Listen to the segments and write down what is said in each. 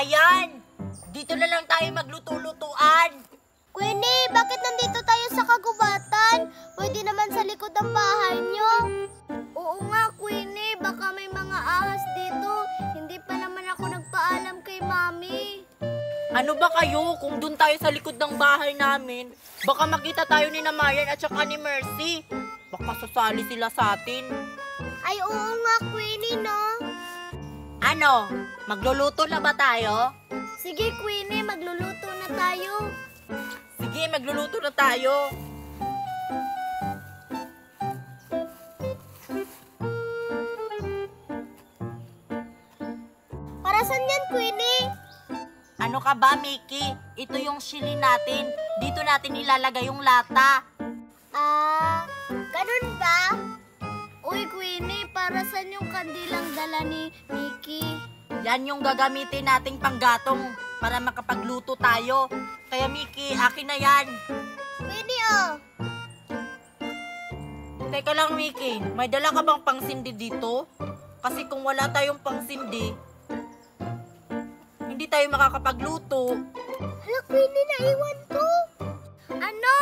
Ayan! Dito na lang tayo magluto-lutuan. Queenie, bakit nandito tayo sa kagubatan? Pwede naman sa likod ng bahay nyo. Oo nga, Queenie. Baka may mga ahas dito. Hindi pa naman ako nagpaalam kay Mami. Ano ba kayo? Kung dun tayo sa likod ng bahay namin, baka makita tayo ni Namayan at saka ni Mercy. Baka sasali sila sa atin. Ay, oo nga, Queenie, no? Ano? Magluluto na ba tayo? Sige, Queenie, magluluto na tayo. Sige, magluluto na tayo. Para saan yan, Queenie? Ano ka ba, Mickey? Ito yung chili natin. Dito natin ilalagay yung lata. Ganun ba? Uy, Queenie, para saan yung kandilang dala ni Mickey? Yan yung gagamitin nating panggatong para makapagluto tayo. Kaya Mickey, akin na yan. Queenie, oh. Teka lang, Mickey. May dala ka bang pangsindi dito? Kasi kung wala tayong pangsindi, hindi tayo makakapagluto. Hala, Queenie, naiwan ko. Ano?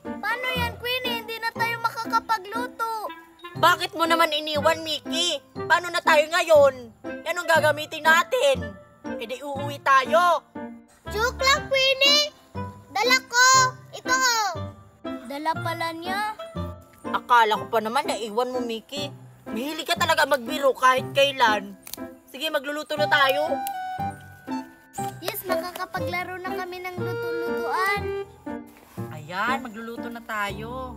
Paano yan, Queenie? Hindi na tayo makakapagluto. Bakit mo naman iniwan, Mickey? Paano na tayo ngayon? Yan ang gagamitin natin. E di uuwi tayo. Joke lang, Queenie. Dala ko. Ito, oh. Dala pala niya. Akala ko pa naman naiwan mo, Mickey. Mahilig ka talaga magbiro kahit kailan. Sige, magluluto na tayo. Yes, makakapaglaro na kami ng luto-lutuan. Ayan, magluluto na tayo.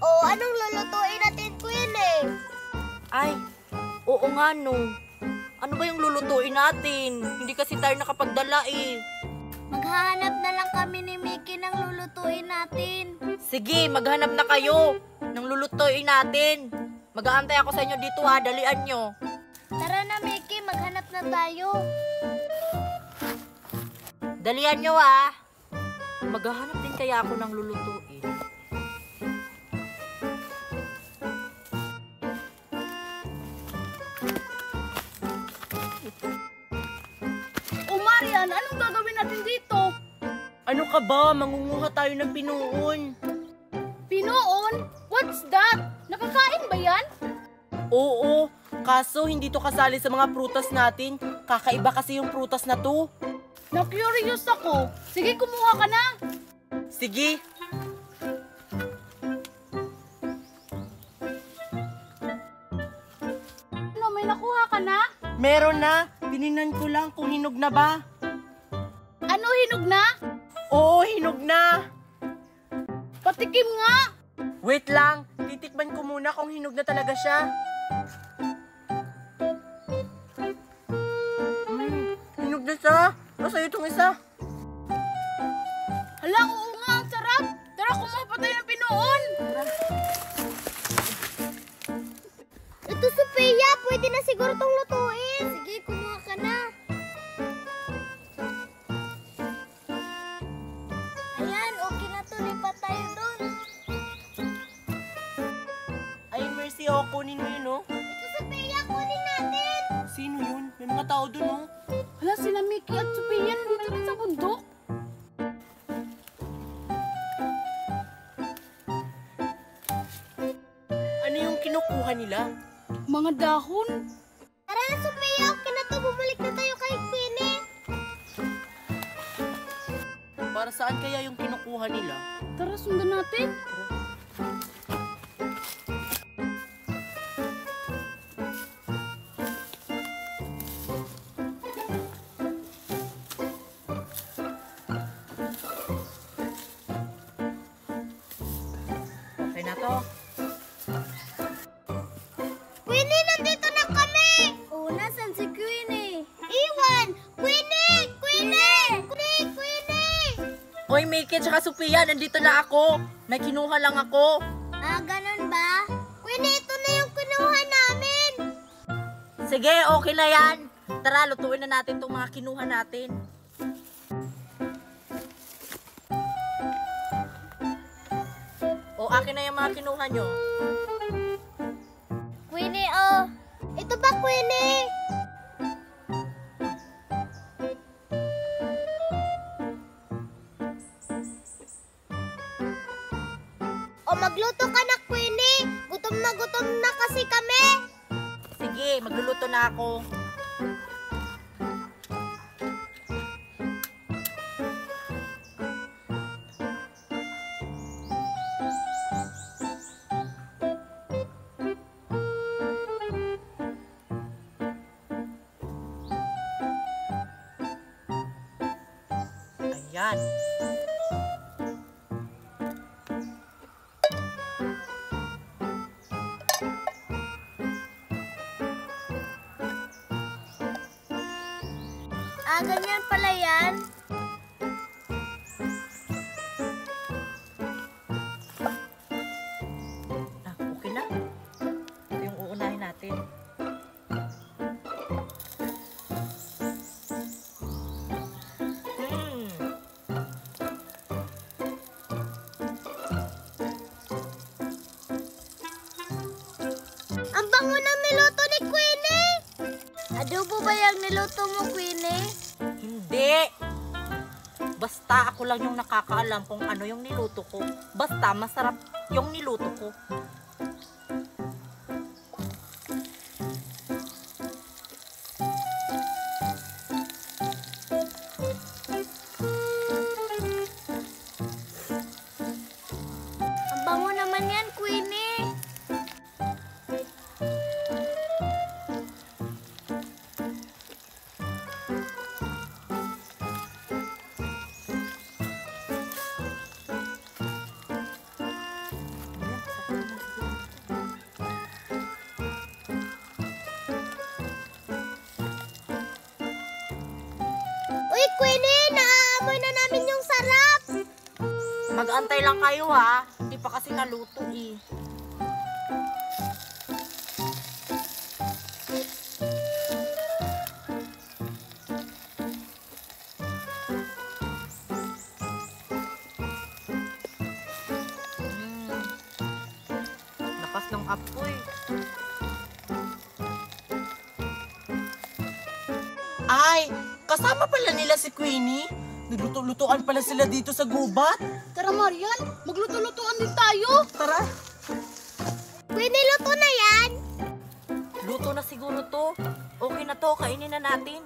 Oh, anong lulutuin natin, Queenie? Ay, oo nga no. Ano ba yung lulutuin natin? Hindi kasi tayo nakapagdala eh. Maghahanap na lang kami ni Mickey ng lulutuin natin. Sige, maghanap na kayo ng lulutuin natin. Mag-aantay ako sa inyo dito ha, dalian nyo. Tara na, Mickey, maghanap na tayo. Dalian nyo ha. Maghahanap din kaya ako ng lulutuin. O Marian, anong gagawin natin dito? Ano ka ba? Mangunguha tayo ng pinuon. Pinoon? What's that? Nakakain ba yan? Oo, kaso hindi to kasali sa mga prutas natin. Kakaiba kasi yung prutas na to. Na-curious ako. Sige, kumuha ka na. Sige. Ano, may nakuha ka na? Meron na. Tininan ko lang kung hinog na ba. Ano, hinog na? Oo, hinog na. Patikim nga. Wait lang. Titikman ko muna kung hinog na talaga siya. Hinog na siya. Masaya itong isa. Hala, oo nga, ang sarap. Tara, kumuha pa tayo ng pinoon. Ito, Sophia, pwede na siguro tong lutuin. Sige, kumuha ka na. Ayan, okay na to. Lipat tayo doon. Ay, Mercy, oh, kunin mo yun, oh. Ito, Sophia, kunin natin. Sino yun? May mga tao dun, oh. Hala, sila Mickey at Sophia dito rin sa bundok. Ano yung kinukuha nila? Mga dahon. Tara na, Sophia, okay na to. Bumalik na tayo kay Queenie. Para saan kaya yung kinukuha nila? Tara, sundan natin. Okay na to. Queenie, nandito na kami. Oh, nasan si Queenie? Iwan! Queenie! Queenie! Queenie! Queenie! Oy, Mickey, tsaka Sophia, nandito na ako. May kinuha lang ako. Ganun ba? Queenie, ito na yung kinuha namin. Sige, okay na yan. Tara, lutuin na natin itong mga kinuha natin. akin na yung mga kinuha nyo. Queenie, oh. Ito ba, Queenie? O magluto ka na, Queenie. Gutom na kasi kami. Sige, magluluto na ako. Ayan. Ah, ganyan pala yan. Okay na. Ito yung uunahin natin. Ang bango ng niluto ni Queenie. Adobo ba yung niluto mo, Queenie? Hindi. Basta ako lang yung nakakaalam kung ano yung niluto ko. Basta masarap yung niluto ko. Ang bango naman yan, Queenie. Uy, Queenie! Naaamoy na namin yung sarap! Mag-antay lang kayo ha. Hindi pa kasi naluto eh. Lakas ng apoy. Ay, kasama pala nila si Queenie. Nagluto-lutuan pala sila dito sa gubat. Tara Marian, magluto-lutuan din tayo. Tara. Queenie, luto na yan! Luto na siguro to. Okay na to, kainin na natin.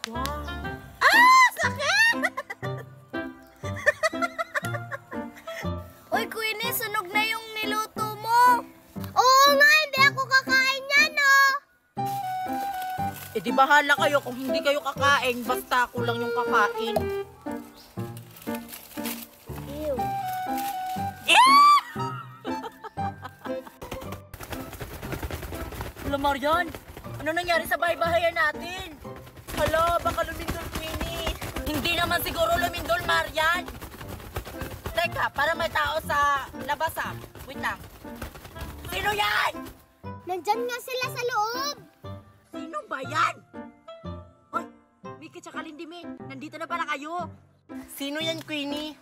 Wow. Uy, Queenie, sunog na yung niluto mo. Oo nga, hindi ako kakain yan, oh. Eh di bahala kayo kung hindi kayo kakain, basta ako lang yung kakain. Ew. Hala Marian, ano nangyari sa bahay-bahayan natin? Hala, baka lumindol, Queenie. Hindi naman siguro lumindol, Marian. Teka, para may tao sa labas ah. Wait lang. Sino yan? Nandyan nga sila sa loob. Sino ba yan? Hoy, Miki tsaka Lindimi, nandito na pala kayo. Sino yan, Queenie?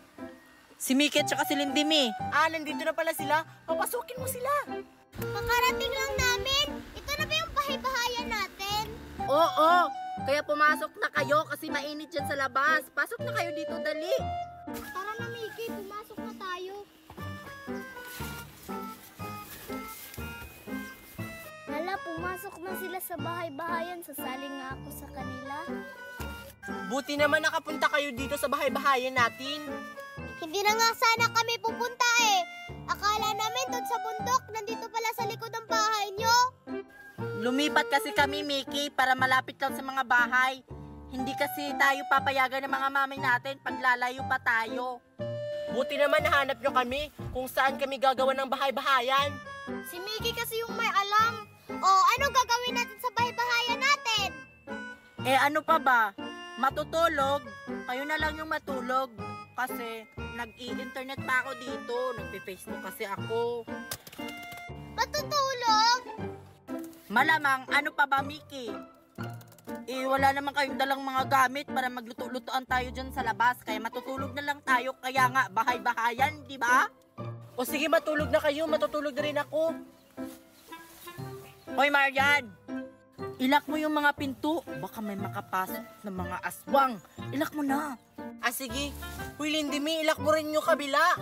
Si Miki tsaka si Lindimi. Ah, nandito na pala sila. Papasukin mo sila. Kakarating lang namin. Ito na ba yung bahay-bahayan natin? Oo, kaya pumasok na kayo kasi mainit dyan sa labas. Pasok na kayo dito, dali. Tara na, Mickey. Pumasok na tayo. Hala, pumasok na sila sa bahay-bahayan. Sasali nga ako sa kanila. Buti naman nakapunta kayo dito sa bahay-bahayan natin. Hindi na nga sana kami pupunta eh. Akala namin doon sa bundok, nandito pala sa likod ng bahay nyo. Lumipat kasi kami, Miki, para malapit lang sa mga bahay. Hindi kasi tayo papayagan ng mga mami natin pag lalayo pa tayo. Buti naman nahanap nyo kami kung saan kami gagawa ng bahay-bahayan. Si Mickey kasi yung may alam. Oh, anong gagawin natin sa bahay-bahayan natin? Eh ano pa ba? Matutulog? Kayo na lang yung matulog. Kasi nag-i-internet pa ako dito. Nagpi-Facebook kasi ako. Matutulog? Malamang, ano pa ba, Mickey? Wala naman kayong dalang mga gamit para magluto-lutoan tayo dyan sa labas. Kaya matutulog na lang tayo. Kaya nga, bahay-bahayan, di ba? O sige, matulog na kayo. Matutulog na rin ako. Hoy, Marian! Ilak mo yung mga pinto. Baka may makapasok na mga aswang. Ilak mo na. Ah, sige. Huy, Lindimi, ilak mo rin yung kabila.